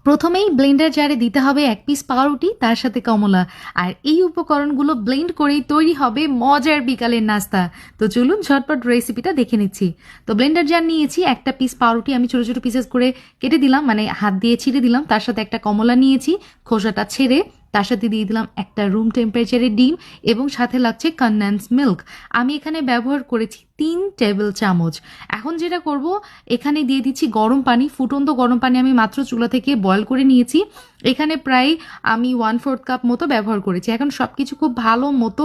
প্রথমেই ব্লেন্ডার জারে দিতে হবে 1 পিস পাউরুটি, তার সাথে কমলা। আর এই উপকরণগুলো ব্লেন্ড করেই তৈরি হবে মজার বিকালের নাস্তা। তো চলুন ঝটপট রেসিপিটা দেখে নিচ্ছি। তো ব্লেন্ডার জার নিয়েছি, 1টা পিস পাউরুটি আমি ছোট ছোট পিসেস করে কেটে দিলাম, মানে হাত দিয়ে ছিঁড়ে দিলাম। তার সাথে একটা কমলা নিয়েছি, খোসাটা ছেড়ে। তার সাথে দিয়ে দিলাম একটা রুম টেম্পারেচারের ডিম এবং সাথে লাগছে কনডেন্স মিল্ক। আমি এখানে ব্যবহার করেছি 3 টেবিল চামচ। এখন যেটা করব, এখানে দিয়ে দিচ্ছি গরম পানি, ফুটন্ত গরম পানি আমি মাত্র চুলা থেকে বয়ল করে নিয়েছি। এখানে প্রায় আমি 1/4 কাপ মতো ব্যবহার করেছি। এখন সবকিছু খুব ভালো মতো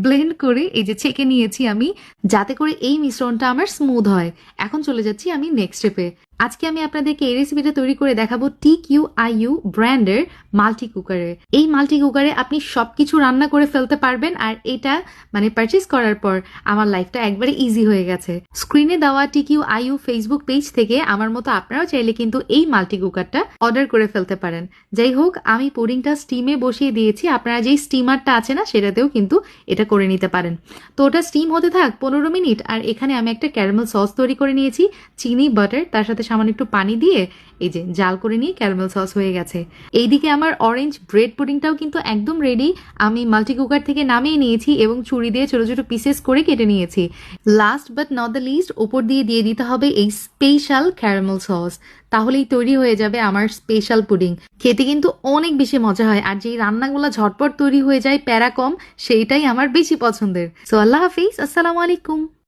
ব্লেন্ড করে এই যে ছেঁকে নিয়েছি আমি, যাতে করে এই মিশ্রণটা আমার স্মুথ হয়। এখন চলে যাচ্ছি আমি নেক্সট স্টেপে। আজকে আমি আপনাদেরকে এই রেসিপিটা তৈরি করে দেখাবো TQIU ব্র্যান্ডের মাল্টি কুকারে। এই মাল্টি কুকারে আপনি সবকিছু রান্না করে ফেলতে পারবেন, আর এটা মানে পারচেস করার পর আমার লাইফটা একবারে ইজি হয়ে গেছে। স্ক্রিনে দেওয়া TQIU ফেসবুক পেজ থেকে আমার মতো আপনারাও চাইলে কিন্তু এই মাল্টি কুকারটা অর্ডার করে ফেলতে পারেন। যাই হোক, আমি পুডিংটা স্টিমে বসিয়ে দিয়েছি। আপনারা যেই স্টিমারটা আছে না, সেটাতেও কিন্তু এটা করে নিতে পারেন। তো ওটা স্টিম হতে থাক 15 মিনিট। আর এখানে আমি একটা ক্যারামেল সস তৈরি করে নিয়েছি, চিনি, বাটার, তার সাথে সামান্য একটু পানি দিয়ে এই যে জাল করে নিয়ে ক্যারামেল সস হয়ে গেছে। এইদিকে আমার অরেঞ্জ ব্রেড পুডিংটাও কিন্তু একদম রেডি। আমি মাল্টি কুকার থেকে নামিয়ে নিয়েছি এবং ছুরি দিয়ে ছোট ছোট পিসেস করে কেটে নিয়েছি। Last but not the least, ওপর দিয়ে দিতে হবে এই স্পেশাল ক্যারামেল সস। তাহলেই তৈরি হয়ে যাবে আমার স্পেশাল পুডিং। খেতে কিন্তু অনেক বেশি মজা হয়, আর যেই রান্নাগুলো ঝটপট তৈরি হয়ে যায়, প্যারা কম, সেইটাই আমার বেশি পছন্দের। সো আল্লাহ হাফিজ, আসসালামু আলাইকুম।